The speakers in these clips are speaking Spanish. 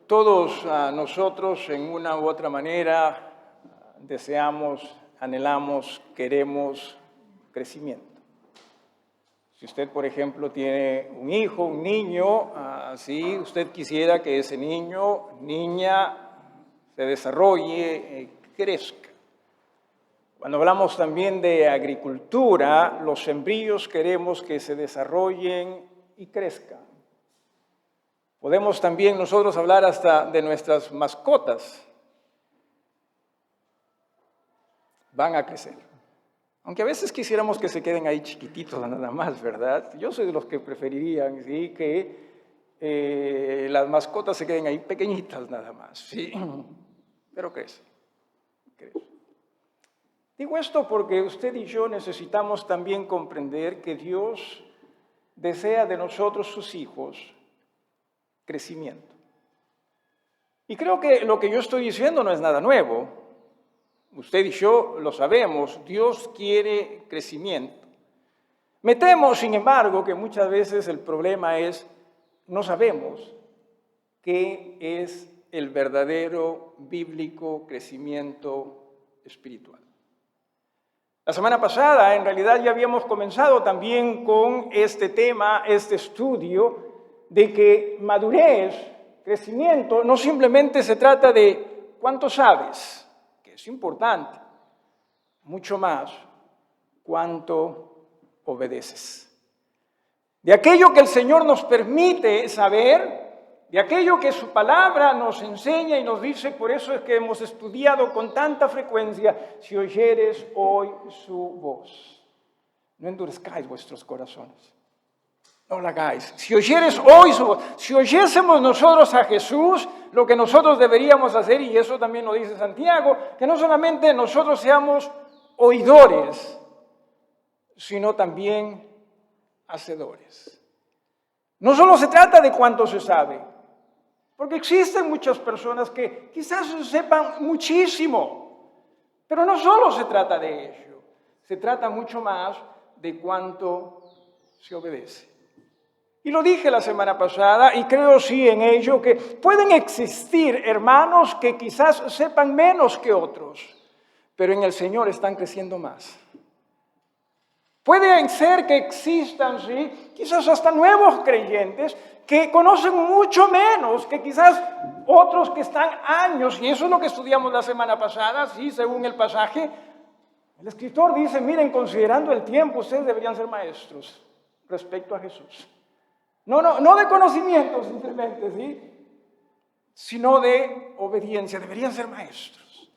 Todos nosotros, en una u otra manera, deseamos, anhelamos, queremos crecimiento. Si usted, por ejemplo, tiene un hijo, un niño, si usted quisiera que ese niño, niña, se desarrolle, crezca. Cuando hablamos también de agricultura, los embriones queremos que se desarrollen y crezcan. Podemos también nosotros hablar hasta de nuestras mascotas. Van a crecer. Aunque a veces quisiéramos que se queden ahí chiquititos nada más, ¿verdad? Yo soy de los que preferirían, ¿sí?, que las mascotas se queden ahí pequeñitas nada más, ¿sí? Pero crece. Digo esto porque usted y yo necesitamos también comprender que Dios desea de nosotros, sus hijos, crecimiento. Y creo que lo que yo estoy diciendo no es nada nuevo. Usted y yo lo sabemos, Dios quiere crecimiento. Me temo, sin embargo, que muchas veces el problema es, no sabemos qué es el verdadero bíblico crecimiento espiritual. La semana pasada, en realidad, ya habíamos comenzado también con este tema, este estudio, de que madurez, crecimiento, no simplemente se trata de cuánto sabes, que es importante, mucho más cuánto obedeces. De aquello que el Señor nos permite saber, de aquello que su palabra nos enseña y nos dice, por eso es que hemos estudiado con tanta frecuencia, si oyeres hoy su voz, no endurezcáis vuestros corazones. No la hagáis. Si oyeres hoy su voz, si oyésemos nosotros a Jesús, lo que nosotros deberíamos hacer, y eso también lo dice Santiago, que no solamente nosotros seamos oidores, sino también hacedores. No solo se trata de cuánto se sabe, porque existen muchas personas que quizás sepan muchísimo, pero no solo se trata de ello, se trata mucho más de cuánto se obedece. Y lo dije la semana pasada, y creo sí en ello, que pueden existir hermanos que quizás sepan menos que otros, pero en el Señor están creciendo más. Puede ser que existan, sí, quizás hasta nuevos creyentes que conocen mucho menos que quizás otros que están años, y eso es lo que estudiamos la semana pasada, sí, según el pasaje. El escritor dice, miren, considerando el tiempo, ustedes deberían ser maestros respecto a Jesús. No de conocimiento simplemente, ¿sí?, sino de obediencia. Deberían ser maestros.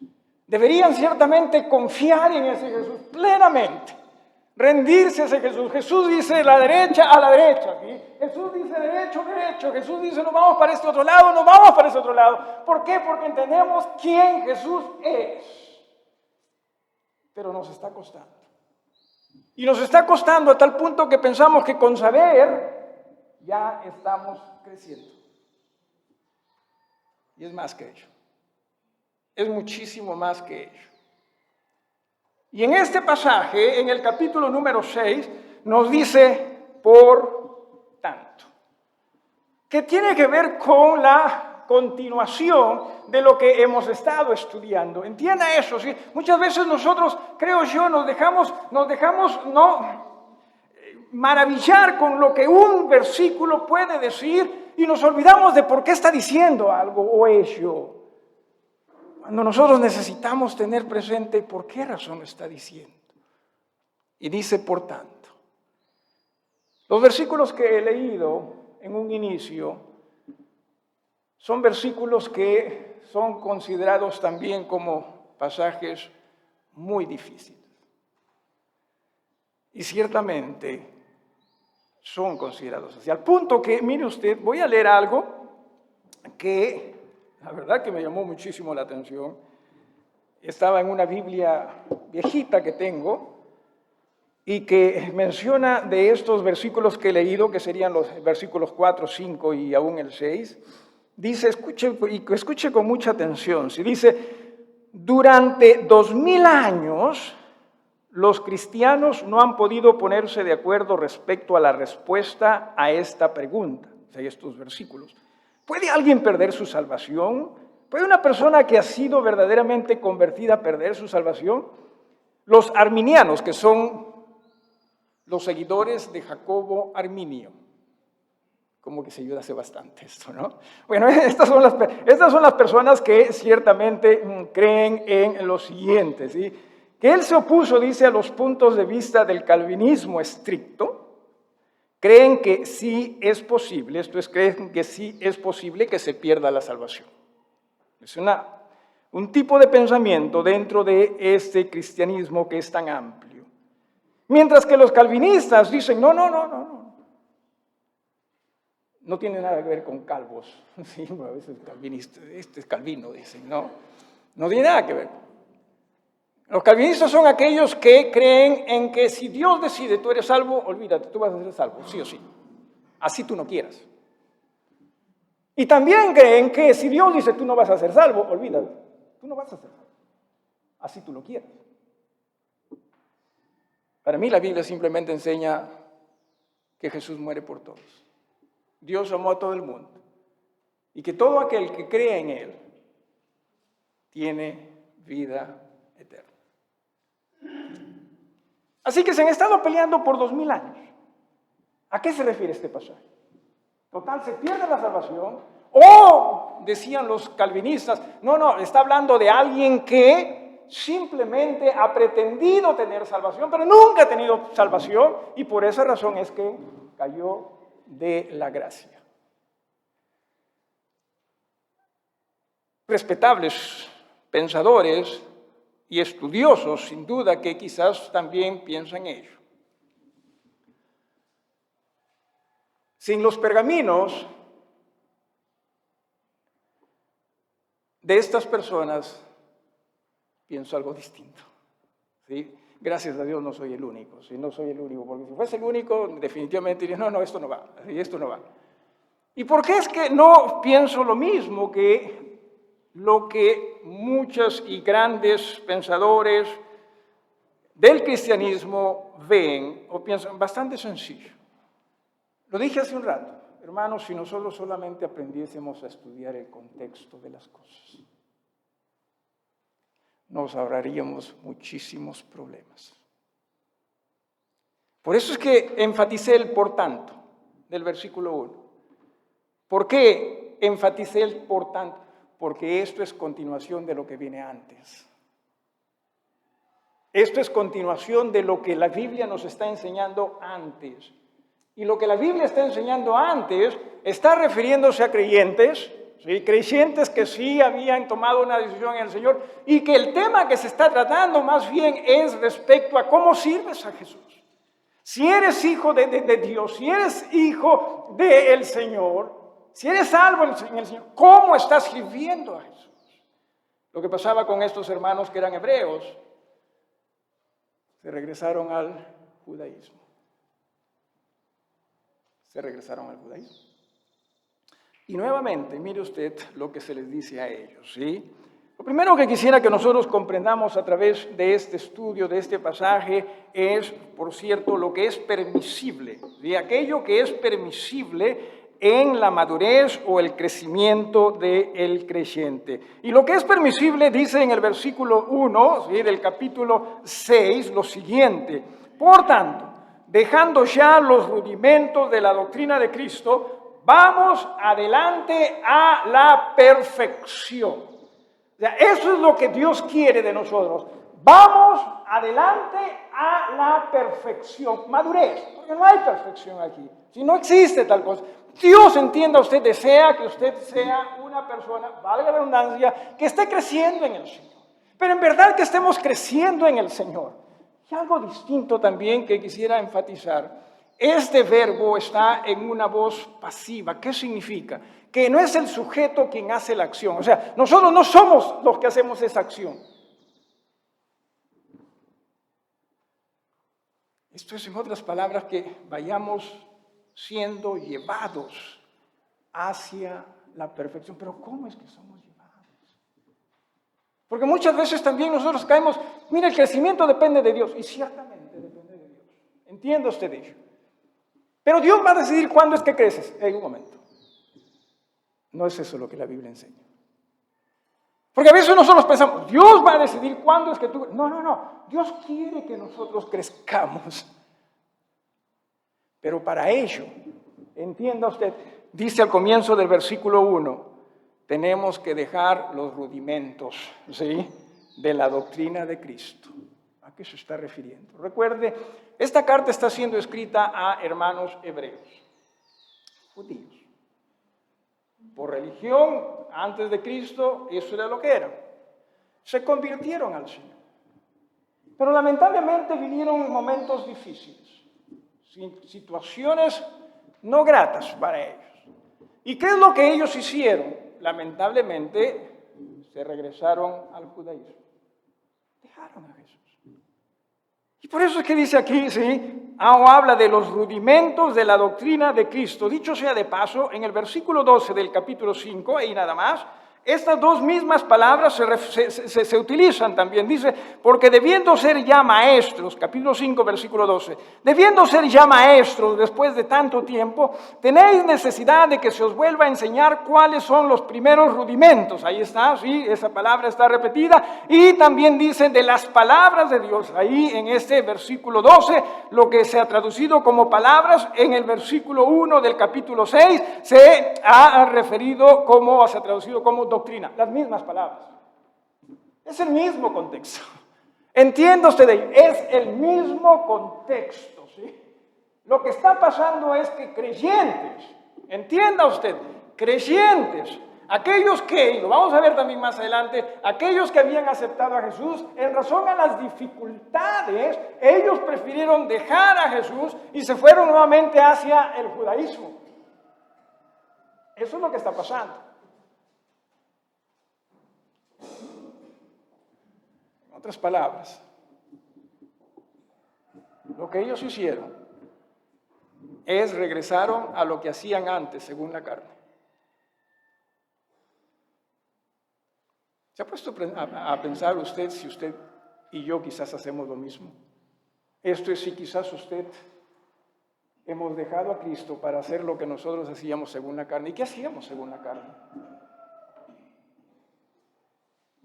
Deberían ciertamente confiar en ese Jesús plenamente. Rendirse a ese Jesús. Jesús dice la derecha a la derecha, ¿sí? Jesús dice derecho, derecho. Jesús dice nos vamos para este otro lado, nos vamos para ese otro lado. ¿Por qué? Porque entendemos quién Jesús es. Pero nos está costando. Y nos está costando a tal punto que pensamos que con saber ya estamos creciendo. Y es más que ello. Es muchísimo más que ello. Y en este pasaje, en el capítulo número 6, nos dice, por tanto, que tiene que ver con la continuación de lo que hemos estado estudiando. Entienda eso, ¿sí? Muchas veces nosotros, creo yo, nos dejamos maravillar con lo que un versículo puede decir y nos olvidamos de por qué está diciendo algo o ello. Cuando nosotros necesitamos tener presente por qué razón lo está diciendo. Y dice, por tanto. Los versículos que he leído en un inicio son versículos que son considerados también como pasajes muy difíciles. Y ciertamente son considerados así. Al punto que, mire usted, voy a leer algo que la verdad que me llamó muchísimo la atención. Estaba en una Biblia viejita que tengo y que menciona de estos versículos que he leído, que serían los versículos 4, 5 y aún el 6. Dice, escuche con mucha atención, si dice, durante 2000 años los cristianos no han podido ponerse de acuerdo respecto a la respuesta a esta pregunta, o sea, estos versículos. ¿Puede alguien perder su salvación? ¿Puede una persona que ha sido verdaderamente convertida perder su salvación? Los arminianos, que son los seguidores de Jacobo Arminio, como que se ayuda hace bastante esto, ¿no? Bueno, estas son las personas que ciertamente creen en lo siguiente, ¿sí? Que él se opuso, dice, a los puntos de vista del calvinismo estricto. Creen que sí es posible, esto es, creen que sí es posible que se pierda la salvación. Es un tipo de pensamiento dentro de este cristianismo que es tan amplio. Mientras que los calvinistas dicen, no. No tiene nada que ver con calvos. Sí, a veces calvinistas, este es Calvino, dicen, no tiene nada que ver. Los calvinistas son aquellos que creen en que si Dios decide tú eres salvo, olvídate, tú vas a ser salvo, sí o sí. Así tú no quieras. Y también creen que si Dios dice tú no vas a ser salvo, olvídate, tú no vas a ser salvo. Así tú lo quieras. Para mí la Biblia simplemente enseña que Jesús muere por todos. Dios amó a todo el mundo. Y que todo aquel que cree en Él tiene vida eterna. Así que se han estado peleando por 2000 años. ¿A qué se refiere este pasaje? Total, se pierde la salvación. O, decían los calvinistas, no, está hablando de alguien que simplemente ha pretendido tener salvación, pero nunca ha tenido salvación, y por esa razón es que cayó de la gracia. Respetables pensadores y estudiosos, sin duda, que quizás también piensan ello. Sin los pergaminos de estas personas, pienso algo distinto. ¿Sí? Gracias a Dios no soy el único, ¿sí? No soy el único, porque si fuese el único, definitivamente diría, no, esto no va, ¿sí? Esto no va. ¿Y por qué es que no pienso lo mismo que lo que muchos y grandes pensadores del cristianismo ven o piensan? Bastante sencillo. Lo dije hace un rato, hermanos, si nosotros solamente aprendiésemos a estudiar el contexto de las cosas, nos ahorraríamos muchísimos problemas. Por eso es que enfaticé el por tanto del versículo 1. ¿Por qué enfaticé el por tanto? Porque esto es continuación de lo que viene antes. Esto es continuación de lo que la Biblia nos está enseñando antes. Y lo que la Biblia está enseñando antes está refiriéndose a creyentes, ¿sí? Creyentes que sí habían tomado una decisión en el Señor, y que el tema que se está tratando más bien es respecto a cómo sirves a Jesús. Si eres hijo de Dios, si eres hijo del Señor, si eres salvo en el Señor, ¿cómo estás sirviendo a Jesús? Lo que pasaba con estos hermanos que eran hebreos, se regresaron al judaísmo. Y nuevamente, mire usted lo que se les dice a ellos, ¿sí? Lo primero que quisiera que nosotros comprendamos a través de este estudio, de este pasaje, es, por cierto, lo que es permisible, ¿sí? Aquello que es permisible en la madurez o el crecimiento del creyente. Y lo que es permisible dice en el versículo 1, ¿sí? Del capítulo 6 lo siguiente: por tanto, dejando ya los rudimentos de la doctrina de Cristo, vamos adelante a la perfección. O sea, eso es lo que Dios quiere de nosotros. Vamos adelante a la perfección, madurez, porque no hay perfección aquí. Si no existe tal cosa. Dios, entienda usted, desea que usted sea una persona, valga la redundancia, que esté creciendo en el Señor. Pero en verdad que estemos creciendo en el Señor. Y algo distinto también que quisiera enfatizar: este verbo está en una voz pasiva. ¿Qué significa? Que no es el sujeto quien hace la acción. O sea, nosotros no somos los que hacemos esa acción. Esto es, en otras palabras, que vayamos siendo llevados hacia la perfección. Pero ¿cómo es que somos llevados? Porque muchas veces también nosotros caemos, mira, el crecimiento depende de Dios, y ciertamente depende de Dios. Entienda usted ello. Pero Dios va a decidir cuándo es que creces. En un momento. No es eso lo que la Biblia enseña. Porque a veces nosotros pensamos, Dios va a decidir cuándo es que tú... No. Dios quiere que nosotros crezcamos. Pero para ello, entienda usted, dice al comienzo del versículo 1, tenemos que dejar los rudimentos, ¿sí?, de la doctrina de Cristo. ¿A qué se está refiriendo? Recuerde, esta carta está siendo escrita a hermanos hebreos, judíos. Por religión, antes de Cristo, eso era lo que eran. Se convirtieron al Señor. Pero lamentablemente vinieron momentos difíciles, situaciones no gratas para ellos. ¿Y qué es lo que ellos hicieron? Lamentablemente se regresaron al judaísmo. Dejaron a Jesús. Y por eso es que dice aquí, ¿sí?, habla de los rudimentos de la doctrina de Cristo. Dicho sea de paso, en el versículo 12 del capítulo 5, y nada más, estas dos mismas palabras se utilizan también. Dice, porque debiendo ser ya maestros, capítulo 5, versículo 12, debiendo ser ya maestros después de tanto tiempo, tenéis necesidad de que se os vuelva a enseñar cuáles son los primeros rudimentos. Ahí está, sí, esa palabra está repetida. Y también dice de las palabras de Dios. Ahí en este versículo 12, lo que se ha traducido como palabras, en el versículo 1 del capítulo 6, se ha referido como, se ha traducido como doctrina, las mismas palabras. Es el mismo contexto. Entienda usted, es el mismo contexto, ¿sí? Lo que está pasando es que creyentes, entienda usted, creyentes, aquellos que, y lo vamos a ver también más adelante, aquellos que habían aceptado a Jesús, en razón a las dificultades, ellos prefirieron dejar a Jesús y se fueron nuevamente hacia el judaísmo. Eso es lo que está pasando. En otras palabras, lo que ellos hicieron es regresaron a lo que hacían antes, según la carne. ¿Se ha puesto a pensar usted si usted y yo quizás hacemos lo mismo? Esto es si quizás usted hemos dejado a Cristo para hacer lo que nosotros hacíamos según la carne. ¿Y qué hacíamos según la carne?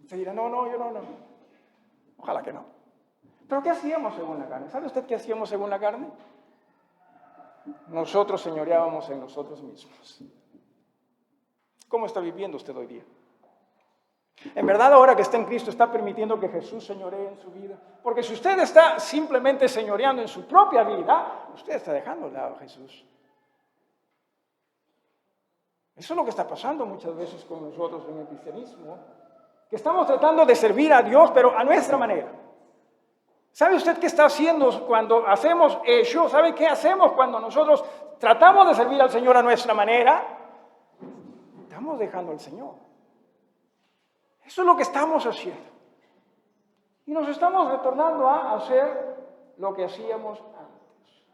Usted dirá, no, yo no. Ojalá que no. ¿Pero qué hacíamos según la carne? ¿Sabe usted qué hacíamos según la carne? Nosotros señoreábamos en nosotros mismos. ¿Cómo está viviendo usted hoy día? En verdad, ahora que está en Cristo, está permitiendo que Jesús señoree en su vida. Porque si usted está simplemente señoreando en su propia vida, usted está dejando de lado a Jesús. Eso es lo que está pasando muchas veces con nosotros en el cristianismo, que estamos tratando de servir a Dios, pero a nuestra manera. ¿Sabe usted qué está haciendo cuando hacemos eso? ¿Sabe qué hacemos cuando nosotros tratamos de servir al Señor a nuestra manera? Estamos dejando al Señor. Eso es lo que estamos haciendo. Y nos estamos retornando a hacer lo que hacíamos antes.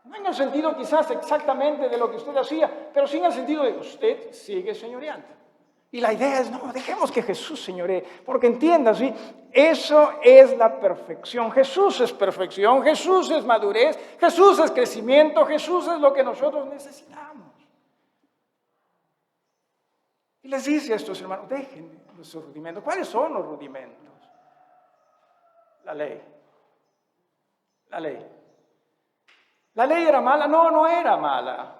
No en el sentido quizás exactamente de lo que usted hacía, pero sí en el sentido de que usted sigue señoreando. Y la idea es, no, dejemos que Jesús señoree, porque entienda, ¿sí? Eso es la perfección. Jesús es perfección, Jesús es madurez, Jesús es crecimiento, Jesús es lo que nosotros necesitamos. Y les dice a estos hermanos, dejen esos rudimentos. ¿Cuáles son los rudimentos? La ley. La ley. ¿La ley era mala? No, no era mala.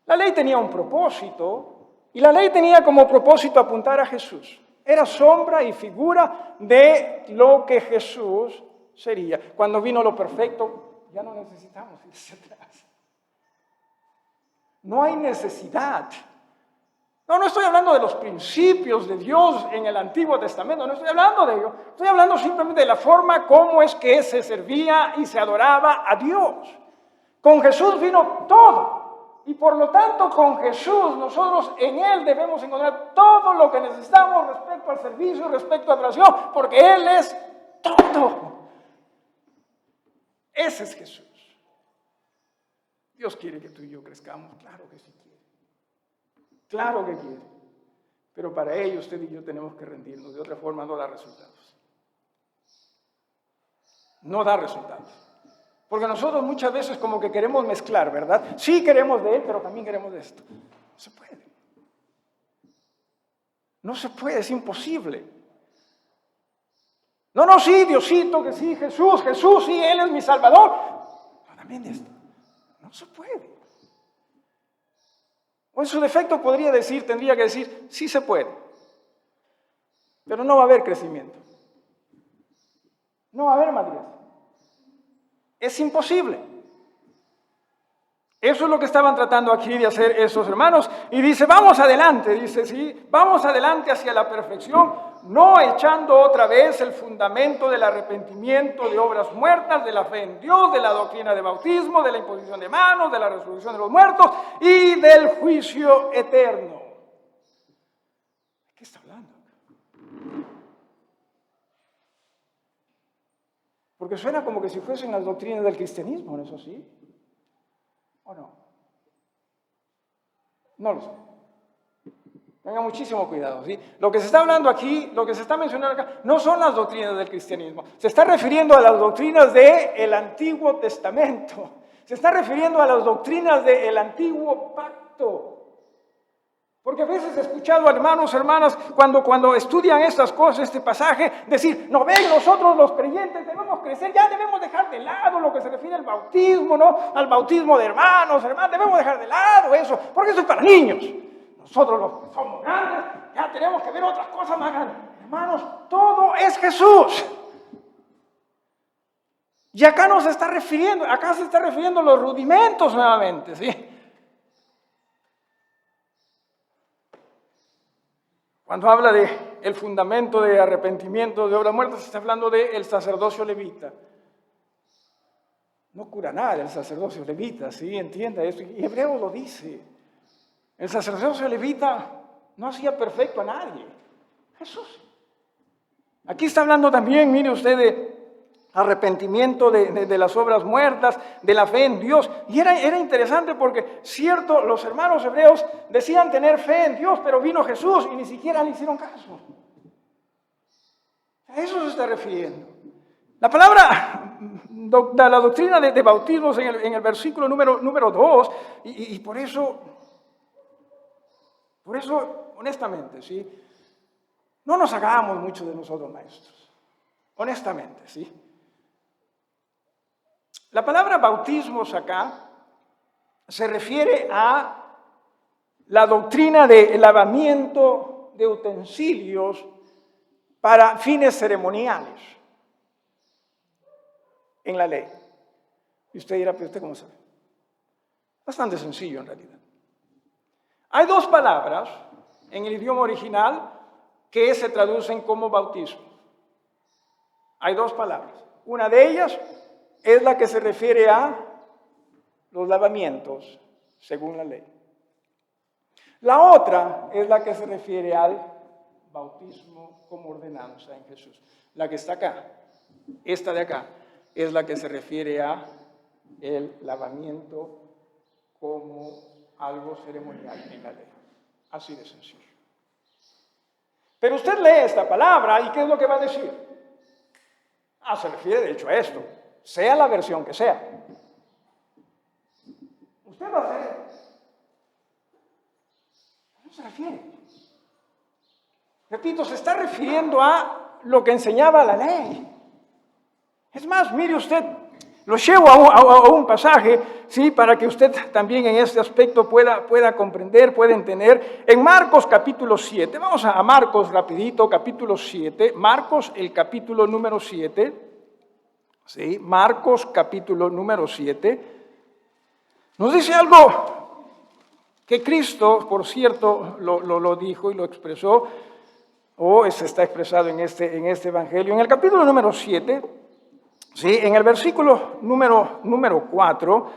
La ley tenía un propósito. Y la ley tenía como propósito apuntar a Jesús. Era sombra y figura de lo que Jesús sería. Cuando vino lo perfecto, ya no necesitamos irse atrás. No hay necesidad. No estoy hablando de los principios de Dios en el Antiguo Testamento, no estoy hablando de ello. Estoy hablando simplemente de la forma como es que se servía y se adoraba a Dios. Con Jesús vino todo. Y por lo tanto, con Jesús, nosotros en Él debemos encontrar todo lo que necesitamos respecto al servicio, respecto a la adoración, porque Él es todo. Ese es Jesús. Dios quiere que tú y yo crezcamos, claro que sí quiere. Claro que quiere. Pero para ello usted y yo tenemos que rendirnos, de otra forma no da resultados. No da resultados. Porque nosotros muchas veces como que queremos mezclar, ¿verdad? Sí queremos de Él, pero también queremos de esto. No se puede. No se puede, es imposible. No, sí, Diosito, que sí, Jesús, sí, Él es mi Salvador. No, también no se puede. O en su defecto tendría que decir, sí se puede. Pero no va a haber crecimiento. No va a haber madurez. Es imposible. Eso es lo que estaban tratando aquí de hacer esos hermanos. Y dice, vamos adelante, dice, sí, vamos adelante hacia la perfección, no echando otra vez el fundamento del arrepentimiento de obras muertas, de la fe en Dios, de la doctrina de bautismo, de la imposición de manos, de la resurrección de los muertos y del juicio eterno. ¿De qué está hablando? Porque suena como que si fuesen las doctrinas del cristianismo, ¿no es así? ¿O no? No lo sé. Tenga muchísimo cuidado, ¿sí? Lo que se está hablando aquí, lo que se está mencionando acá, no son las doctrinas del cristianismo. Se está refiriendo a las doctrinas del Antiguo Testamento. Se está refiriendo a las doctrinas del Antiguo Pacto. Porque a veces he escuchado a hermanos, hermanas, cuando estudian estas cosas, este pasaje, decir, no ven, nosotros los creyentes debemos crecer, ya debemos dejar de lado lo que se refiere al bautismo, ¿no? Al bautismo de hermanos, debemos dejar de lado eso, porque eso es para niños. Nosotros los que somos grandes, ya tenemos que ver otras cosas más grandes. Hermanos, todo es Jesús. Y acá se está refiriendo a los rudimentos nuevamente, ¿sí? Cuando habla de el fundamento de arrepentimiento de obras muertas, se está hablando del sacerdocio levita. No cura nada el sacerdocio levita, ¿sí? Entienda eso. Y Hebreo lo dice. El sacerdocio levita no hacía perfecto a nadie. Jesús. Aquí está hablando también, mire usted, de arrepentimiento de las obras muertas, de la fe en Dios. Y era interesante porque, cierto, los hermanos hebreos decían tener fe en Dios, pero vino Jesús y ni siquiera le hicieron caso. A eso se está refiriendo. La palabra, la doctrina de bautismos en el versículo número 2, y por eso, honestamente, ¿sí? No nos hagamos mucho de nosotros maestros. Honestamente, ¿sí? La palabra bautismos acá se refiere a la doctrina de lavamiento de utensilios para fines ceremoniales en la ley. Y usted dirá, pero ¿usted cómo sabe? Bastante sencillo en realidad. Hay dos palabras en el idioma original que se traducen como bautismo. Hay dos palabras. Una de ellas es la que se refiere a los lavamientos, según la ley. La otra es la que se refiere al bautismo como ordenanza en Jesús. La que está acá, esta de acá, es la que se refiere a el lavamiento como algo ceremonial en la ley. Así de sencillo. Pero usted lee esta palabra y ¿qué es lo que va a decir? Se refiere de hecho a esto, sea la versión que sea. Usted va a hacer. ¿A qué se refiere? Repito, se está refiriendo a lo que enseñaba la ley. Es más, mire usted, lo llevo a un pasaje, ¿sí? Para que usted también en este aspecto pueda comprender, pueda entender. En Marcos capítulo 7, vamos a Marcos rapidito, capítulo 7, Marcos el capítulo número 7, ¿sí? Marcos capítulo número 7, nos dice algo que Cristo, por cierto, lo dijo y lo expresó, o se está expresado en este evangelio. En el capítulo número 7, ¿sí? En el versículo número 4,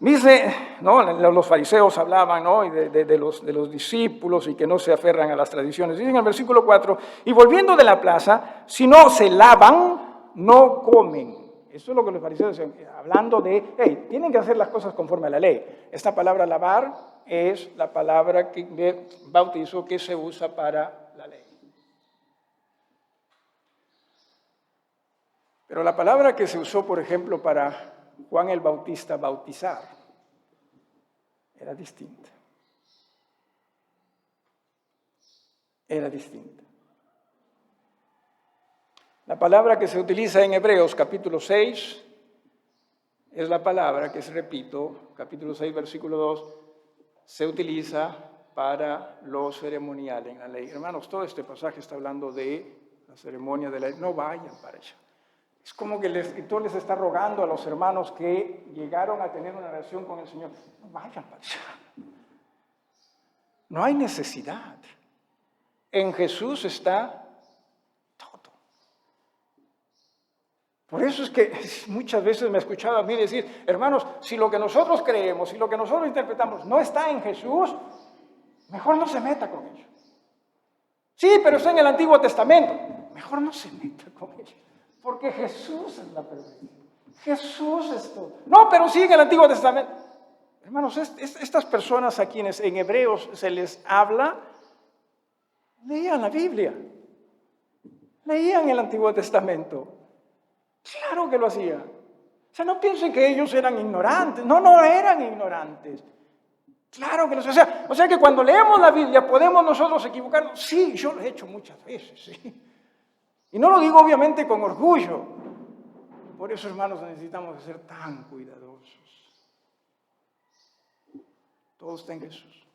dice, ¿no? Los fariseos hablaban, ¿no? Y de los discípulos y que no se aferran a las tradiciones. Dice en el versículo 4, y volviendo de la plaza, si no se lavan, no comen. Eso es lo que los fariseos decían, hablando de, hey, tienen que hacer las cosas conforme a la ley. Esta palabra lavar es la palabra de bautizo que se usa para la ley. Pero la palabra que se usó, por ejemplo, para Juan el Bautista, bautizar, era distinta. era distinta. La palabra que se utiliza en Hebreos capítulo 6 es la palabra que, repito, capítulo 6, versículo 2, se utiliza para lo ceremonial en la ley. Hermanos, todo este pasaje está hablando de la ceremonia de la ley. No vayan para allá. Es como que el escritor les está rogando a los hermanos que llegaron a tener una relación con el Señor. No vayan para allá. No hay necesidad. En Jesús está todo. Por eso es que muchas veces me he escuchado a mí decir, hermanos, si lo que nosotros creemos, si lo que nosotros interpretamos no está en Jesús, mejor no se meta con ello. Sí, pero está en el Antiguo Testamento. Mejor no se meta con ello. Porque Jesús es la perfección. Jesús es todo. No, pero sí en el Antiguo Testamento. Hermanos, estas personas a quienes en Hebreos se les habla, leían la Biblia. Leían el Antiguo Testamento. Claro que lo hacían. O sea, no piensen que ellos eran ignorantes. No, no eran ignorantes. Claro que lo hacían. O sea que cuando leemos la Biblia podemos nosotros equivocarnos. Sí, yo lo he hecho muchas veces, sí. Y no lo digo obviamente con orgullo. Por eso, hermanos, necesitamos ser tan cuidadosos. Todo está en Jesús.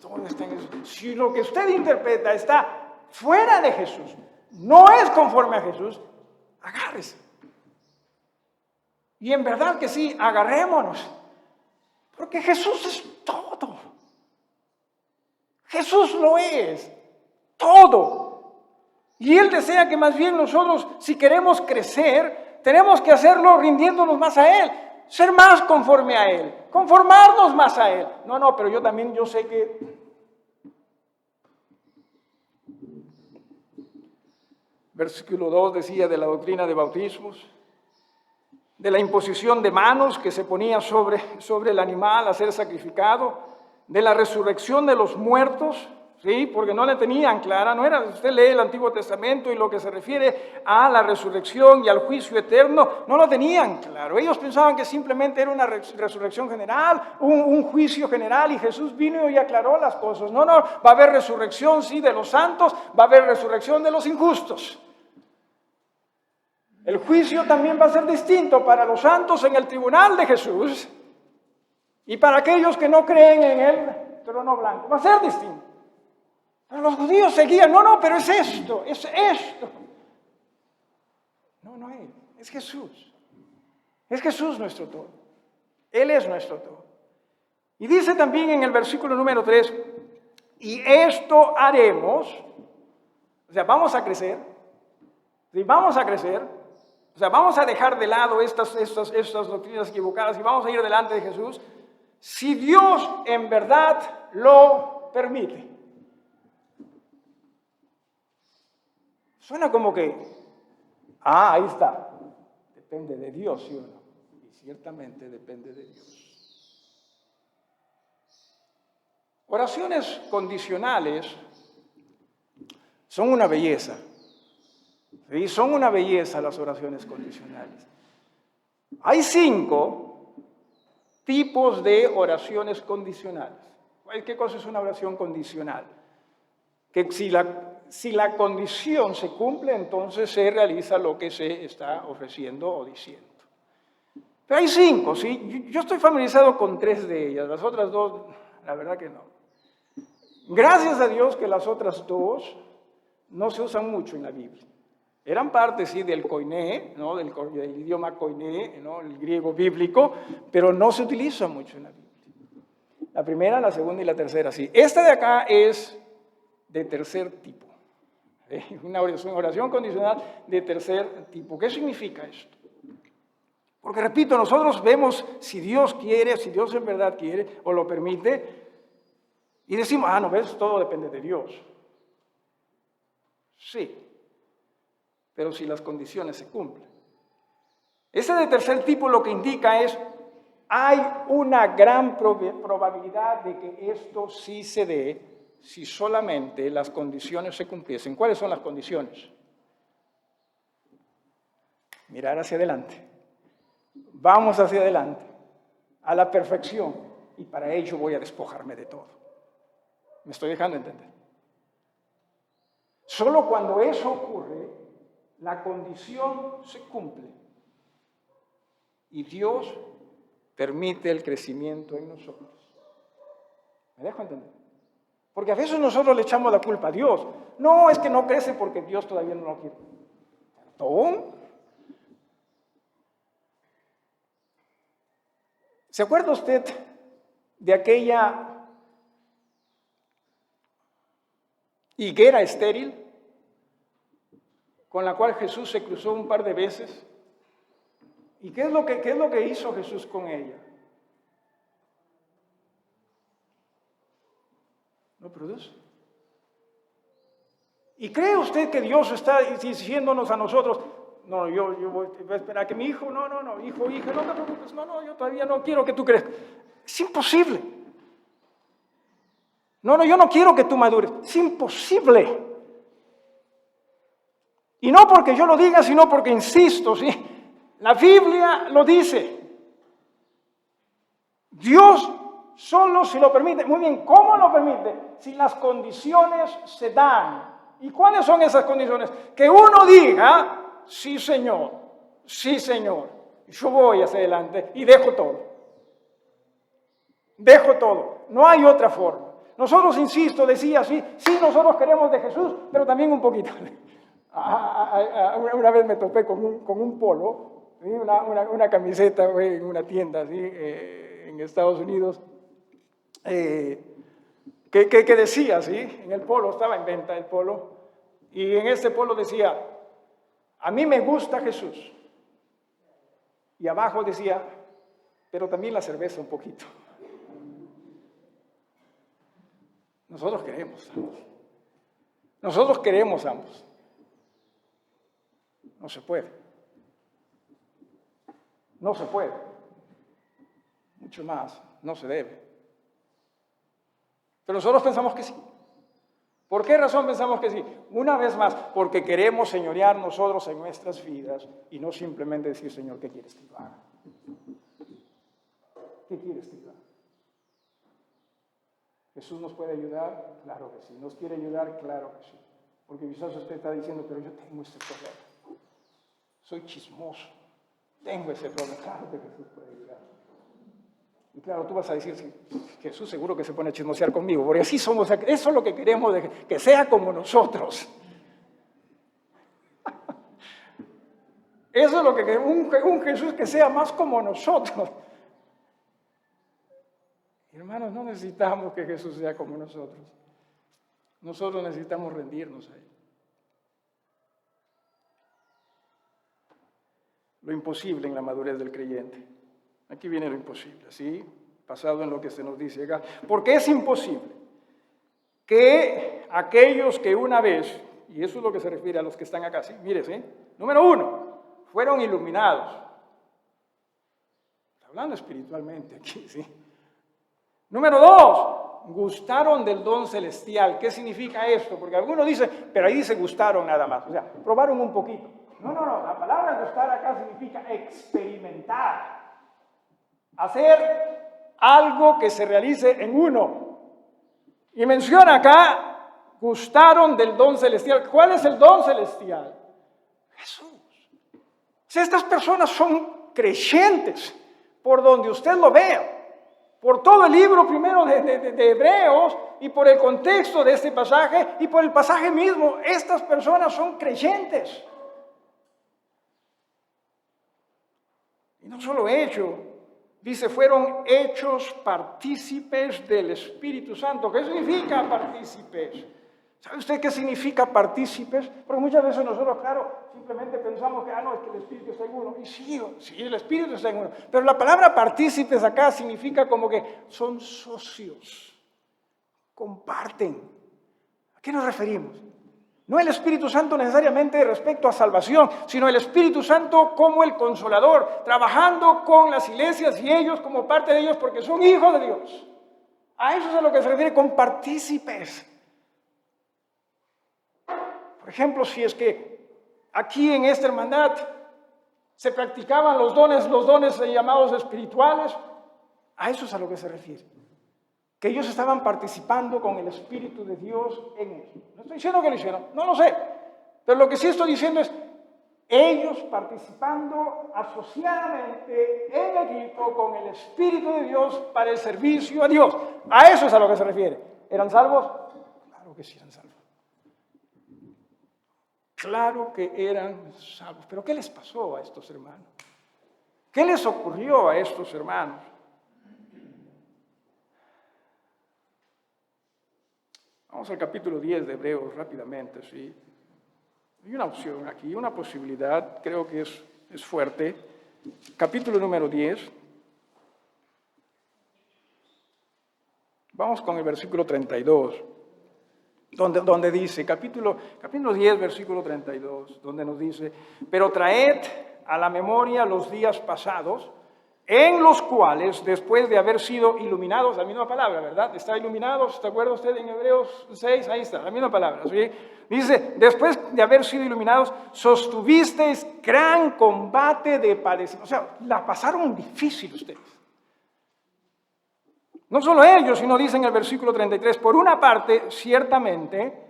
Todo está en Jesús. Si lo que usted interpreta está fuera de Jesús, no es conforme a Jesús, agárrese. Y en verdad que sí, agarrémonos. Porque Jesús es todo. Jesús lo es. Todo. Y Él desea que más bien nosotros, si queremos crecer, tenemos que hacerlo rindiéndonos más a Él, ser más conforme a Él, conformarnos más a Él. No, pero yo sé que... Versículo 2 decía de la doctrina de bautismos, de la imposición de manos que se ponía sobre el animal a ser sacrificado, de la resurrección de los muertos. Sí, porque no la tenían clara, no era, usted lee el Antiguo Testamento y lo que se refiere a la resurrección y al juicio eterno, no lo tenían claro. Ellos pensaban que simplemente era una resurrección general, un juicio general, y Jesús vino y aclaró las cosas. No, va a haber resurrección, sí, de los santos, va a haber resurrección de los injustos. El juicio también va a ser distinto para los santos en el tribunal de Jesús y para aquellos que no creen en el trono blanco. Va a ser distinto. Pero los judíos seguían, pero es esto, es esto. No es Jesús. Es Jesús nuestro todo. Él es nuestro todo. Y dice también en el versículo número 3, y esto haremos, o sea, vamos a crecer, ¿sí? Vamos a crecer, o sea, vamos a dejar de lado estas doctrinas equivocadas y vamos a ir delante de Jesús, si Dios en verdad lo permite. Suena como que, ahí está, depende de Dios, ¿sí o no? Y ciertamente depende de Dios. Oraciones condicionales son una belleza. ¿Sí? Son una belleza las oraciones condicionales. Hay 5 tipos de oraciones condicionales. ¿Qué cosa es una oración condicional? Que si la condición se cumple, entonces se realiza lo que se está ofreciendo o diciendo. Pero hay 5, ¿sí? Yo estoy familiarizado con 3 de ellas, las otras 2, la verdad que no. Gracias a Dios que las otras 2 no se usan mucho en la Biblia. Eran parte, sí, del koiné, ¿no? del idioma koiné, ¿no? El griego bíblico, pero no se utiliza mucho en la Biblia. La primera, la segunda y la tercera, sí. Esta de acá es de tercer tipo. Una oración condicional de tercer tipo. ¿Qué significa esto? Porque, repito, nosotros vemos si Dios quiere, si Dios en verdad quiere o lo permite, y decimos, no ves, todo depende de Dios. Sí, pero si las condiciones se cumplen. Ese de tercer tipo lo que indica es, hay una gran probabilidad de que esto sí se dé si solamente las condiciones se cumpliesen. ¿Cuáles son las condiciones? Mirar hacia adelante. Vamos hacia adelante, a la perfección, y para ello voy a despojarme de todo. ¿Me estoy dejando entender? Solo cuando eso ocurre, la condición se cumple y Dios permite el crecimiento en nosotros. ¿Me dejo entender? Porque a veces nosotros le echamos la culpa a Dios. No, es que no crece porque Dios todavía no lo quiere. ¿Perdón? ¿Se acuerda usted de aquella higuera estéril con la cual Jesús se cruzó un par de veces? ¿Y qué es lo que hizo Jesús con ella? No produce. ¿Y cree usted que Dios está diciéndonos a nosotros, no, yo voy a esperar que mi hijo, no, hijo, hija, no te preocupes, no, yo todavía no quiero que tú crezcas? Es imposible. No, yo no quiero que tú madures. Es imposible. Y no porque yo lo diga, sino porque insisto, ¿sí? La Biblia lo dice. Dios solo si lo permite. Muy bien, ¿cómo lo permite? Si las condiciones se dan. ¿Y cuáles son esas condiciones? Que uno diga, sí Señor, yo voy hacia adelante y dejo todo. Dejo todo. No hay otra forma. Nosotros, insisto, decía, sí, nosotros queremos de Jesús, pero también un poquito. Una vez me topé con un polo, ¿sí? una camiseta en una tienda, ¿sí? En Estados Unidos, que decía, ¿sí? En el polo, estaba en venta el polo, y en este polo decía, a mí me gusta Jesús. Y abajo decía, pero también la cerveza un poquito. Nosotros queremos ambos. Nosotros queremos ambos. No se puede. No se puede. Mucho más, no se debe. Pero nosotros pensamos que sí. ¿Por qué razón pensamos que sí? Una vez más, porque queremos señorear nosotros en nuestras vidas y no simplemente decir, Señor, ¿qué quieres que yo haga? ¿Qué quieres que yo haga? ¿Jesús nos puede ayudar? Claro que sí. ¿Nos quiere ayudar? Claro que sí. Porque quizás usted está diciendo, pero yo tengo este problema. Soy chismoso. Tengo ese problema. Claro que Jesús puede ayudar. Y claro, tú vas a decir, sí, Jesús seguro que se pone a chismosear conmigo, porque así somos. Eso es lo que queremos, que sea como nosotros. Eso es lo que queremos, un Jesús que sea más como nosotros. Hermanos, no necesitamos que Jesús sea como nosotros. Nosotros necesitamos rendirnos a Él. Lo imposible en la madurez del creyente. Aquí viene lo imposible, ¿sí? Basado en lo que se nos dice acá. Porque es imposible que aquellos que una vez, y eso es lo que se refiere a los que están acá, ¿sí? Mire, ¿sí? Número 1, fueron iluminados. Hablando espiritualmente aquí, ¿sí? Número 2, gustaron del don celestial. ¿Qué significa esto? Porque algunos dicen, pero ahí dice gustaron nada más. O sea, probaron un poquito. No, la palabra gustar acá significa experimentar. Hacer algo que se realice en uno. Y menciona acá, gustaron del don celestial. ¿Cuál es el don celestial? Jesús. Si estas personas son creyentes, por donde usted lo vea, por todo el libro primero de Hebreos y por el contexto de este pasaje y por el pasaje mismo, estas personas son creyentes. Y no solo hecho, dice, fueron hechos partícipes del Espíritu Santo. ¿Qué significa partícipes? ¿Sabe usted qué significa partícipes? Porque muchas veces nosotros, claro, simplemente pensamos que, no, es que el Espíritu está en uno. Y sí, el Espíritu está en uno. Pero la palabra partícipes acá significa como que son socios, comparten. ¿A qué nos referimos? No el Espíritu Santo necesariamente respecto a salvación, sino el Espíritu Santo como el Consolador, trabajando con las iglesias y ellos como parte de ellos porque son hijos de Dios. A eso es a lo que se refiere con partícipes. Por ejemplo, si es que aquí en esta hermandad se practicaban los dones llamados espirituales, a eso es a lo que se refiere. que ellos estaban participando con el Espíritu de Dios en eso. No estoy diciendo que lo hicieron, no lo sé. Pero lo que sí estoy diciendo es, ellos participando asociadamente en equipo con el Espíritu de Dios para el servicio a Dios. A eso es a lo que se refiere. ¿Eran salvos? Claro que sí eran salvos. Claro que eran salvos. Pero ¿qué les pasó a estos hermanos? ¿Qué les ocurrió a estos hermanos? Vamos al capítulo 10 de Hebreos rápidamente, ¿sí? Hay una opción aquí, una posibilidad, creo que es fuerte. Capítulo número 10. Vamos con el versículo 32, donde dice, capítulo 10, versículo 32, donde nos dice, pero traed a la memoria los días pasados, en los cuales, después de haber sido iluminados, la misma palabra, ¿verdad? Está iluminados, ¿se acuerda usted en Hebreos 6? Ahí está, la misma palabra, ¿sí? Dice, después de haber sido iluminados, sostuvisteis gran combate de padecimiento. O sea, la pasaron difícil ustedes. No solo ellos, sino dice en el versículo 33, por una parte, ciertamente,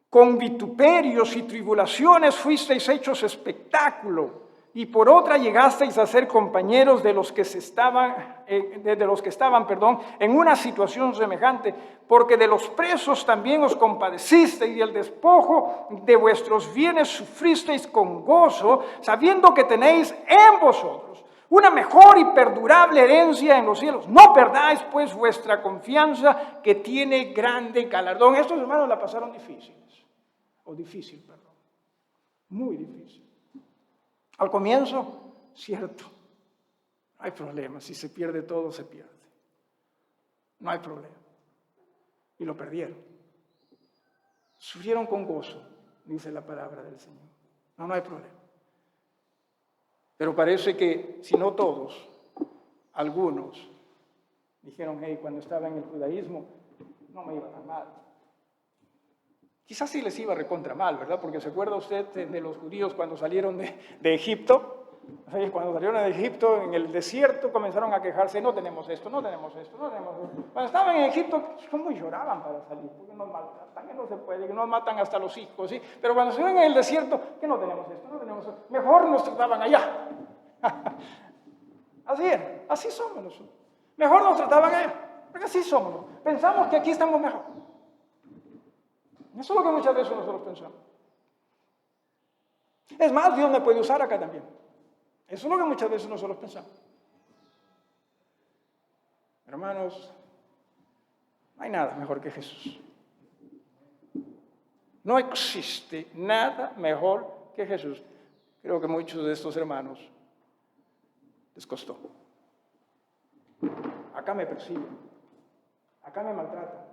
con vituperios y tribulaciones fuisteis hechos espectáculo, y por otra llegasteis a ser compañeros de los que estaban, en una situación semejante, porque de los presos también os compadecisteis y el despojo de vuestros bienes sufristeis con gozo, sabiendo que tenéis en vosotros una mejor y perdurable herencia en los cielos. No perdáis pues vuestra confianza, que tiene grande galardón. Estos hermanos la pasaron difícil, muy difícil. Al comienzo, cierto, no hay problema, si se pierde todo, se pierde. No hay problema. Y lo perdieron. Sufrieron con gozo, dice la palabra del Señor. No hay problema. Pero parece que, si no todos, algunos dijeron, hey, cuando estaba en el judaísmo, no me iba tan mal. Quizás sí les iba recontra mal, ¿verdad? Porque ¿se acuerda usted de los judíos cuando salieron de Egipto? Cuando salieron de Egipto, en el desierto comenzaron a quejarse, no tenemos esto, no tenemos esto, no tenemos esto. Cuando estaban en Egipto, ¿cómo lloraban para salir? Porque nos maltratan, que no se puede, que nos matan hasta los hijos, ¿sí? Pero cuando estuvieron en el desierto, que no tenemos esto, no tenemos esto. Mejor nos trataban allá. Así es, así somos nosotros. Mejor nos trataban allá, porque así somos. Pensamos que aquí estamos mejor. Eso es lo que muchas veces nosotros pensamos. Es más, Dios me puede usar acá también. Eso es lo que muchas veces nosotros pensamos. Hermanos, no hay nada mejor que Jesús. No existe nada mejor que Jesús. Creo que muchos de estos hermanos les costó. Acá me persiguen, acá me maltratan.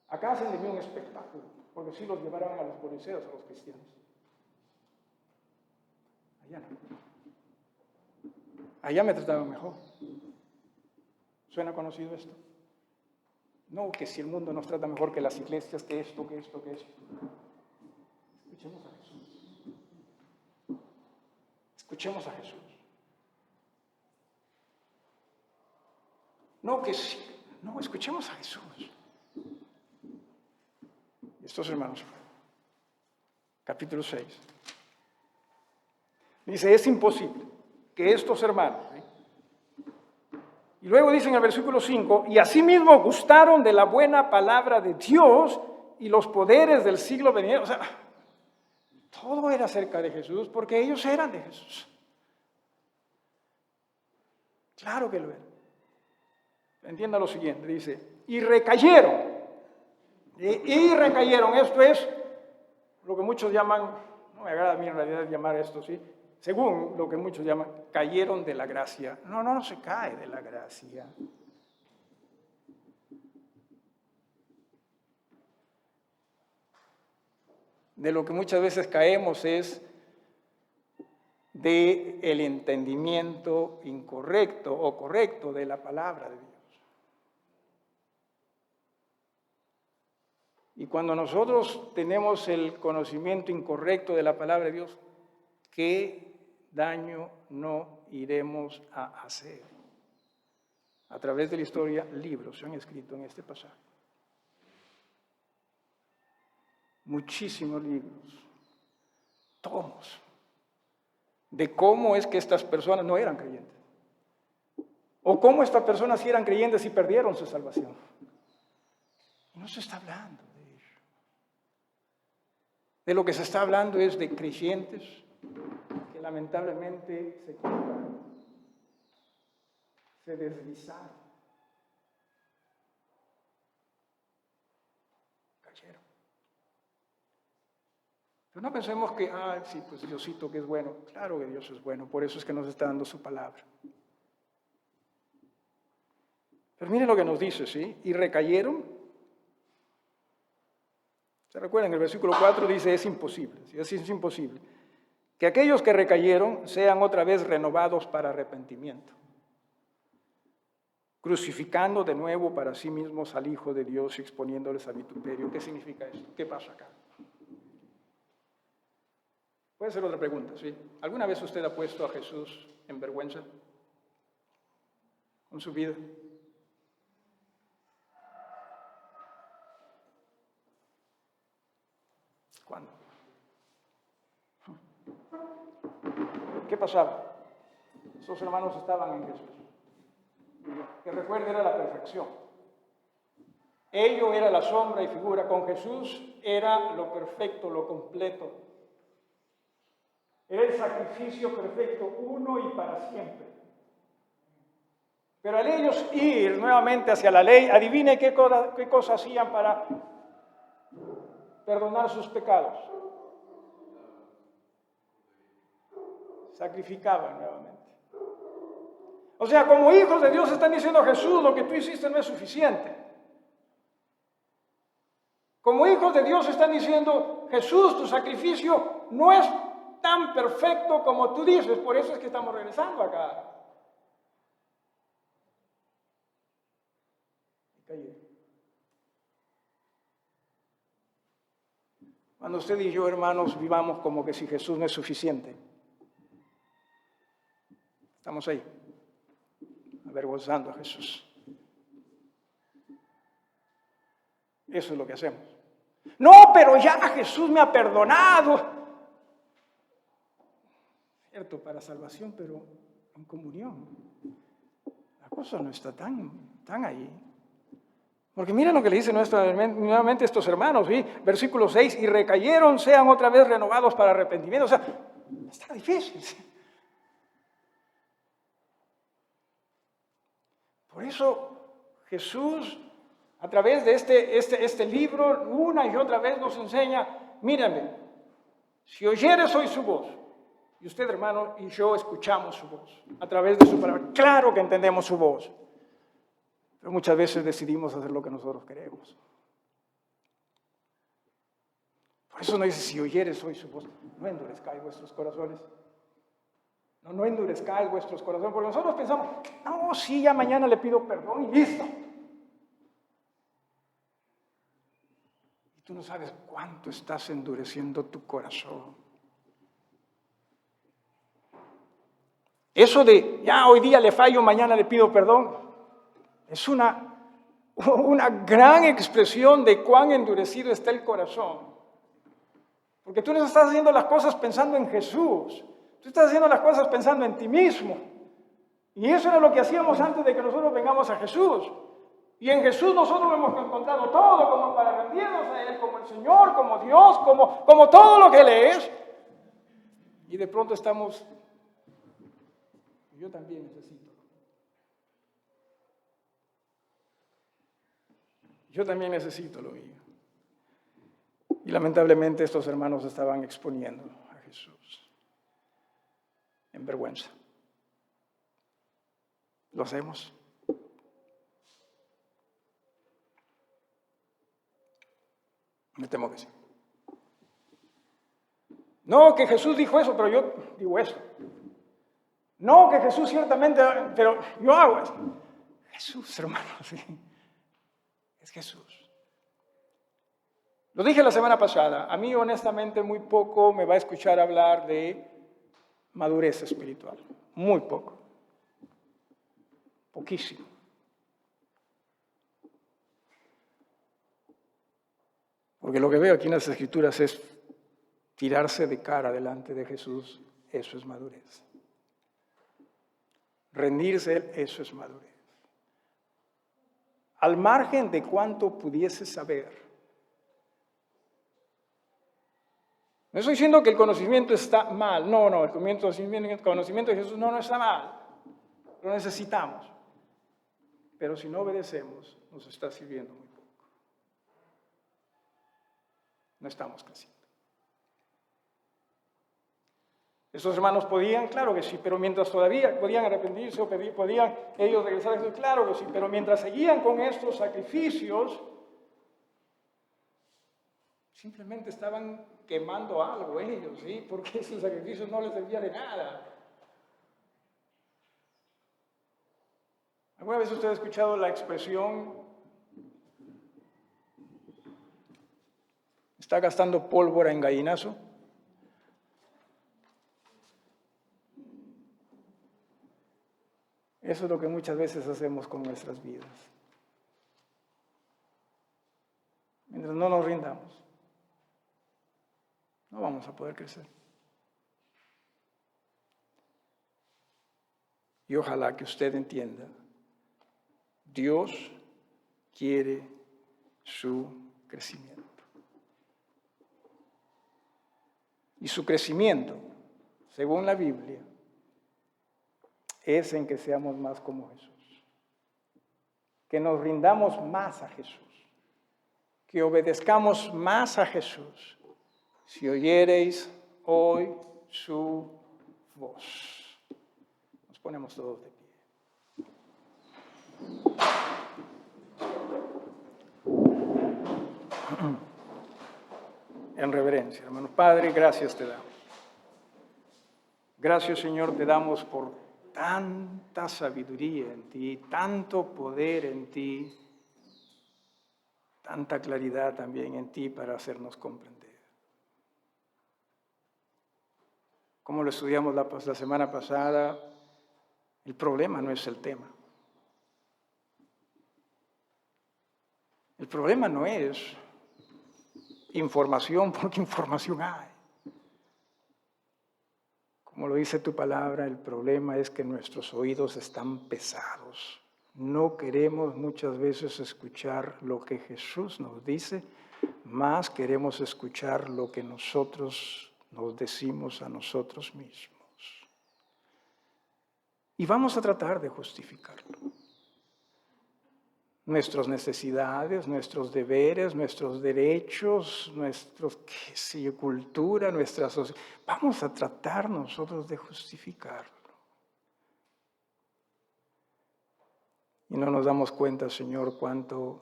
Acá hacen de mí un espectáculo, porque sí los llevaron a los fariseos, a los cristianos. Allá no. Allá me trataban mejor. ¿Suena conocido esto? No, que si el mundo nos trata mejor que las iglesias, que esto. Escuchemos a Jesús. Escuchemos a Jesús. No, escuchemos a Jesús. Estos hermanos, capítulo 6, dice, es imposible que estos hermanos, y luego dice en el versículo 5, y asimismo gustaron de la buena palabra de Dios y los poderes del siglo venidero. O sea, todo era acerca de Jesús, porque ellos eran de Jesús. Claro que lo eran. Entienda lo siguiente, dice, y recayeron. Y recayeron, esto es lo que muchos llaman, no me agrada a mí en realidad llamar esto, ¿sí? Según lo que muchos llaman, cayeron de la gracia. No se cae de la gracia. De lo que muchas veces caemos es del entendimiento incorrecto o correcto de la palabra de Dios. Y cuando nosotros tenemos el conocimiento incorrecto de la palabra de Dios, ¿qué daño no iremos a hacer? A través de la historia, libros se han escrito en este pasaje. Muchísimos libros, tomos, de cómo es que estas personas no eran creyentes. O cómo estas personas sí eran creyentes y perdieron su salvación. No se está hablando de ello. De lo que se está hablando es de creyentes que lamentablemente se equivocaron, se deslizaron, cayeron. Pero no pensemos que, sí, pues Diosito que es bueno. Claro que Dios es bueno, por eso es que nos está dando su palabra. Pero miren lo que nos dice, ¿sí? Y recayeron. ¿Se recuerdan? El versículo 4 dice, es imposible, ¿sí? Es imposible. Que aquellos que recayeron sean otra vez renovados para arrepentimiento, crucificando de nuevo para sí mismos al Hijo de Dios y exponiéndoles a vituperio. ¿Qué significa esto? ¿Qué pasa acá? Puede ser otra pregunta, ¿sí? ¿Alguna vez usted ha puesto a Jesús en vergüenza con su vida? ¿Cuándo? ¿Qué pasaba? Esos hermanos estaban en Jesús. Que recuerde, era la perfección. Ello era la sombra y figura. Con Jesús era lo perfecto, lo completo. Era el sacrificio perfecto, uno y para siempre. Pero al ellos ir nuevamente hacia la ley, adivine qué cosa hacían para perdonar sus pecados. Sacrificaban nuevamente. O sea, como hijos de Dios están diciendo a Jesús, lo que tú hiciste no es suficiente. Como hijos de Dios están diciendo, Jesús, tu sacrificio no es tan perfecto como tú dices, por eso es que estamos regresando acá. Cuando usted y yo, hermanos, vivamos como que si Jesús no es suficiente, estamos ahí, avergonzando a Jesús. Eso es lo que hacemos. No, pero ya Jesús me ha perdonado. Cierto, para salvación, pero en comunión. La cosa no está tan ahí. Porque miren lo que le dice nuevamente estos hermanos, ¿sí? Versículo 6, y recayeron, sean otra vez renovados para arrepentimiento. O sea, está difícil. ¿Sí? Por eso Jesús, a través de este libro, una y otra vez nos enseña, mírenme, si oyeres hoy su voz, y usted, hermano, y yo escuchamos su voz, a través de su palabra, claro que entendemos su voz, pero muchas veces decidimos hacer lo que nosotros queremos. Por eso no dice, si oyeres hoy su voz, no endurezcáis vuestros corazones. No endurezcáis vuestros corazones, porque nosotros pensamos, no, sí, ya mañana le pido perdón y listo. Y tú no sabes cuánto estás endureciendo tu corazón. Eso de, ya hoy día le fallo, mañana le pido perdón, es una gran expresión de cuán endurecido está el corazón. Porque tú no estás haciendo las cosas pensando en Jesús. Tú estás haciendo las cosas pensando en ti mismo. Y eso era lo que hacíamos antes de que nosotros vengamos a Jesús. Y en Jesús nosotros hemos encontrado todo como para rendirnos a Él, como el Señor, como Dios, como todo lo que Él es. Y de pronto estamos, yo también necesito. Yo también necesito lo mío. Y lamentablemente estos hermanos estaban exponiendo a Jesús en vergüenza. ¿Lo hacemos? Me temo que sí. No, que Jesús dijo eso, pero yo digo eso. No, que Jesús ciertamente, pero yo hago eso. Jesús, hermano, sí. Es Jesús. Lo dije la semana pasada, a mí honestamente muy poco me va a escuchar hablar de madurez espiritual, muy poco, poquísimo. Porque lo que veo aquí en las Escrituras es tirarse de cara delante de Jesús. Eso es madurez. Rendirse, eso es madurez. Al margen de cuánto pudiese saber. No estoy diciendo que el conocimiento está mal. No, el conocimiento de Jesús no está mal. Lo necesitamos. Pero si no obedecemos, nos está sirviendo muy poco. No estamos creciendo. Esos hermanos podían, claro que sí, pero mientras todavía podían arrepentirse o podían ellos regresar a Jesús, claro que sí, pero mientras seguían con estos sacrificios, simplemente estaban quemando algo ellos, ¿sí? Porque esos sacrificios no les servía de nada. ¿Alguna vez usted ha escuchado la expresión está gastando pólvora en gallinazo? Eso es lo que muchas veces hacemos con nuestras vidas. Mientras no nos rindamos, no vamos a poder crecer. Y ojalá que usted entienda, Dios quiere su crecimiento. Y su crecimiento, según la Biblia, es en que seamos más como Jesús, que nos rindamos más a Jesús, que obedezcamos más a Jesús. Si oyereis hoy su voz. Nos ponemos todos de pie. En reverencia, hermano Padre, gracias te damos. Gracias, Señor, te damos por tanta sabiduría en ti, tanto poder en ti, tanta claridad también en ti para hacernos comprender. Como lo estudiamos la semana pasada, el problema no es el tema. El problema no es información, porque información hay. Como lo dice tu palabra, el problema es que nuestros oídos están pesados. No queremos muchas veces escuchar lo que Jesús nos dice, más queremos escuchar lo que nosotros nos decimos a nosotros mismos. Y vamos a tratar de justificarlo. Nuestras necesidades, nuestros deberes, nuestros derechos, cultura, nuestra sociedad. Vamos a tratar nosotros de justificarlo. Y no nos damos cuenta, Señor, cuánto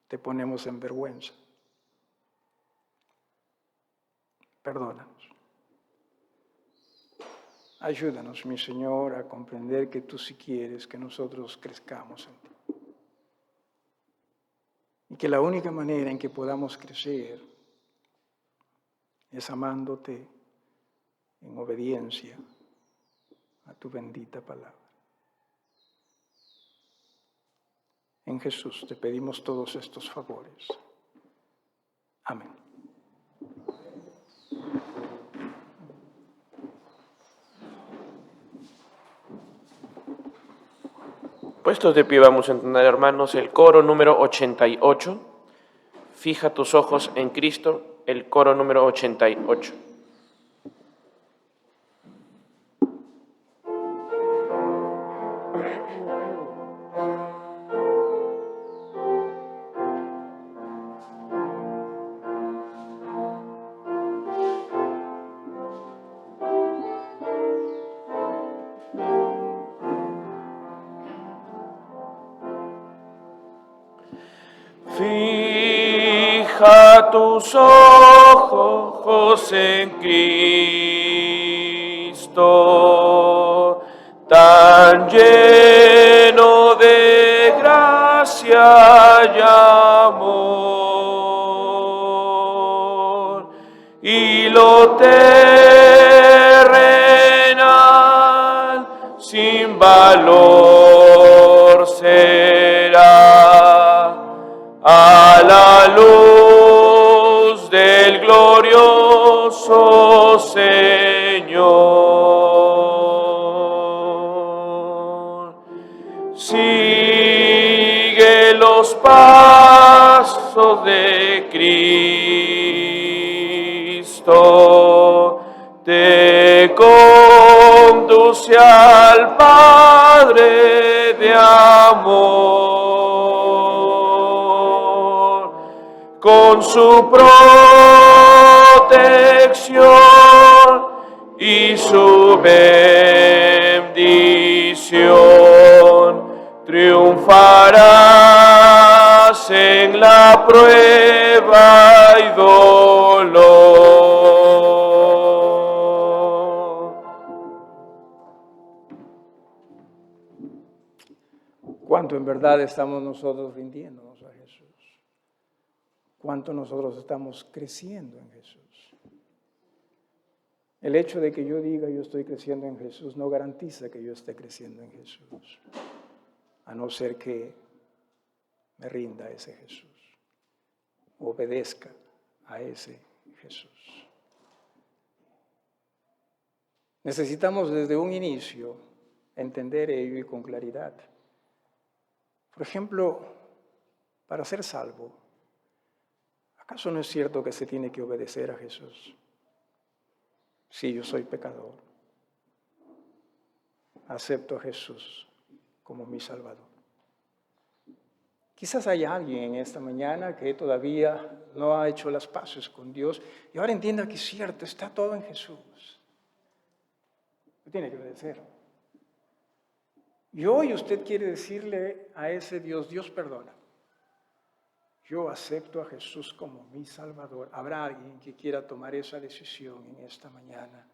te ponemos en vergüenza. Perdónanos. Ayúdanos, mi Señor, a comprender que tú sí quieres que nosotros crezcamos en ti. Y que la única manera en que podamos crecer es amándote en obediencia a tu bendita palabra. En Jesús te pedimos todos estos favores. Amén. Puestos de pie vamos a entonar, hermanos, el coro número 88. Fija tus ojos en Cristo, el coro número 88. Fija tus ojos en Cristo, tan lleno de gracia y amor, y lo terrenal sin valor será a la luz glorioso Señor. Sigue los pasos de Cristo, te conduce al Padre de amor, con su protección y su bendición. Triunfarás en la prueba y dolor. ¿Cuánto en verdad estamos nosotros rindiéndonos a Jesús? ¿Cuánto nosotros estamos creciendo en Jesús? El hecho de que yo diga yo estoy creciendo en Jesús no garantiza que yo esté creciendo en Jesús, a no ser que me rinda a ese Jesús, obedezca a ese Jesús. Necesitamos desde un inicio entender ello y con claridad. Por ejemplo, para ser salvo, ¿acaso no es cierto que se tiene que obedecer a Jesús? Sí, yo soy pecador. Acepto a Jesús como mi Salvador. Quizás haya alguien en esta mañana que todavía no ha hecho las paces con Dios y ahora entienda que es cierto, está todo en Jesús. Tiene que obedecer. Y hoy usted quiere decirle a ese Dios, Dios perdona. Yo acepto a Jesús como mi Salvador. ¿Habrá alguien que quiera tomar esa decisión en esta mañana?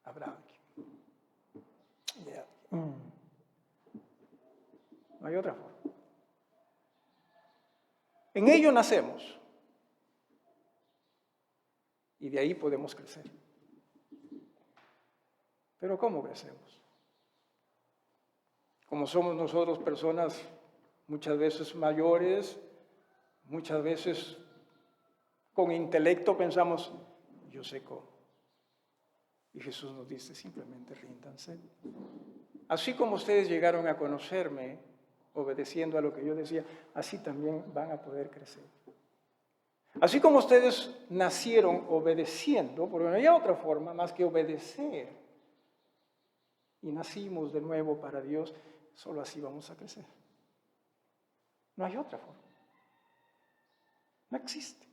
¿Habrá alguien? Yeah. No hay otra forma. En ello nacemos. Y de ahí podemos crecer. Pero ¿cómo crecemos? Como somos nosotros personas muchas veces mayores, muchas veces con intelecto pensamos, yo sé cómo. Y Jesús nos dice, simplemente ríndanse. Así como ustedes llegaron a conocerme, obedeciendo a lo que yo decía, así también van a poder crecer. Así como ustedes nacieron obedeciendo, porque no hay otra forma más que obedecer, y nacimos de nuevo para Dios, solo así vamos a crecer. No hay otra forma. No existe.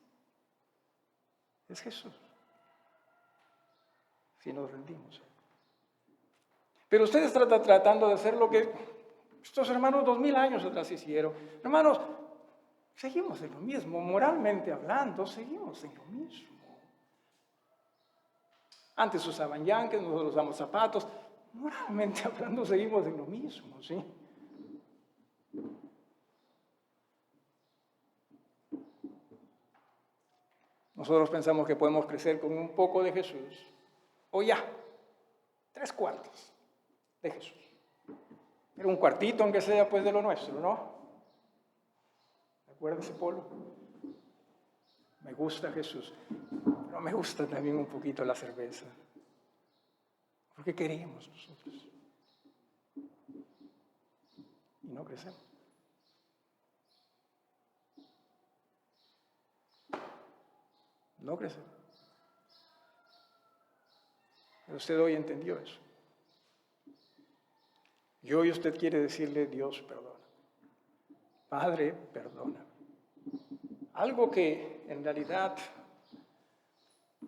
Es Jesús. Si nos rendimos. Pero ustedes están tratando de hacer lo que estos hermanos 2000 años atrás hicieron. Hermanos, seguimos en lo mismo. Moralmente hablando, seguimos en lo mismo. Antes usaban yanques, nosotros usamos zapatos. Moralmente hablando, seguimos en lo mismo, ¿sí? Nosotros pensamos que podemos crecer con un poco de Jesús, o ya, 3/4 de Jesús. Pero un cuartito, aunque sea, pues de lo nuestro, ¿no? ¿Recuerda ese polo? Me gusta Jesús, pero me gusta también un poquito la cerveza. Porque queremos nosotros. Y no crecemos. No crecemos. Pero usted hoy entendió eso. Y hoy usted quiere decirle, Dios, perdona. Padre, perdona. Algo que en realidad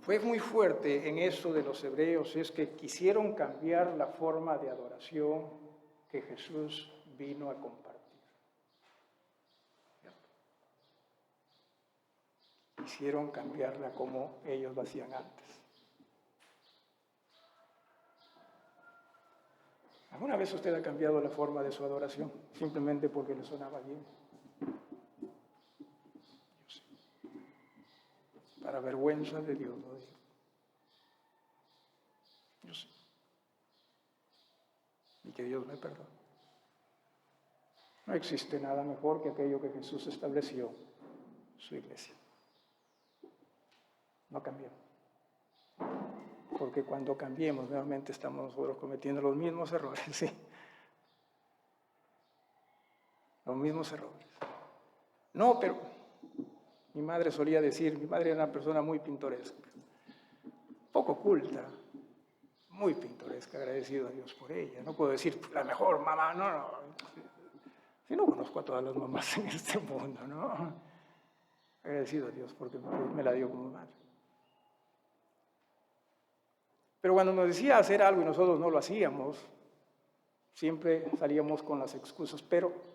fue muy fuerte en eso de los hebreos es que quisieron cambiar la forma de adoración que Jesús vino a compartir. Quisieron cambiarla como ellos lo hacían antes. ¿Alguna vez usted ha cambiado la forma de su adoración simplemente porque le sonaba bien? Yo sé. Para vergüenza de Dios lo digo. Yo sé. Y que Dios me perdone. No existe nada mejor que aquello que Jesús estableció, su iglesia. no cambiemos. Porque cuando cambiemos, nuevamente estamos nosotros cometiendo los mismos errores, ¿sí? Los mismos errores. No, pero mi madre solía decir, mi madre era una persona muy pintoresca, poco culta, muy pintoresca, agradecido a Dios por ella. No puedo decir la mejor mamá, no. Si no conozco a todas las mamás en este mundo, ¿no? Agradecido a Dios porque me la dio como madre. Pero cuando nos decía hacer algo y nosotros no lo hacíamos, siempre salíamos con las excusas, pero,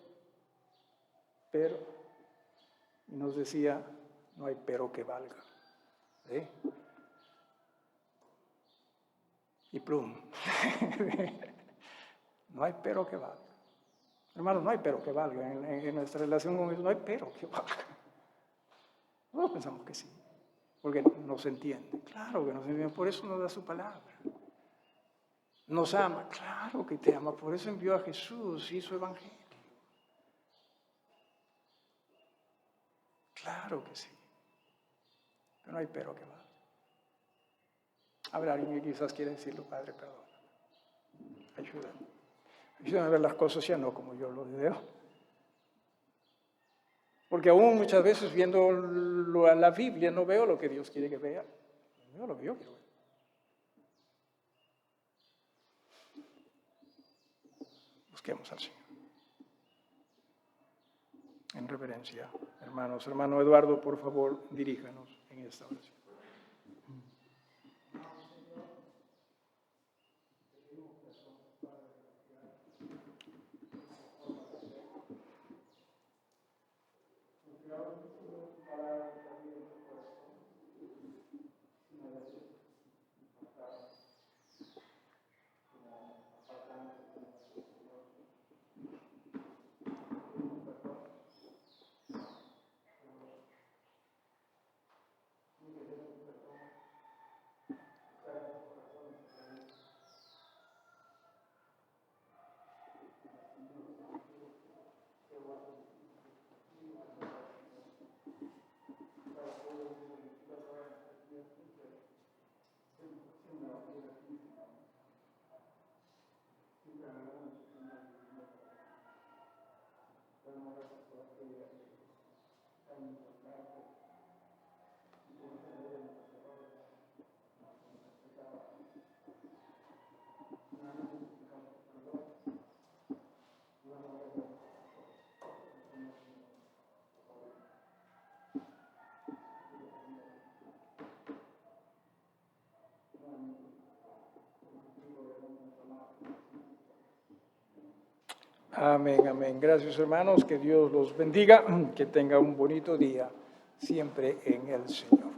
y nos decía, no hay pero que valga. ¿Sí? Y plum. No hay pero que valga. Hermanos, no hay pero que valga. En nuestra relación con Dios no hay pero que valga. Nosotros pensamos que sí, porque nos entiende. Claro que nos entiende, por eso nos da su palabra. Nos ama, claro que te ama, por eso envió a Jesús y su evangelio. Claro que sí. Pero no hay pero que valga. Habrá alguien que quizás quiere decirlo, Padre, perdón. Ayúdame. Ayúdame a ver las cosas ya no como yo lo veo. Porque aún muchas veces viendo la Biblia no veo lo que Dios quiere que vea. No veo lo que yo quiero ver. Busquemos al Señor. En reverencia, hermanos. Hermano Eduardo, por favor, diríjanos en esta oración. Amén, amén. Gracias, hermanos. Que Dios los bendiga. Que tenga un bonito día siempre en el Señor.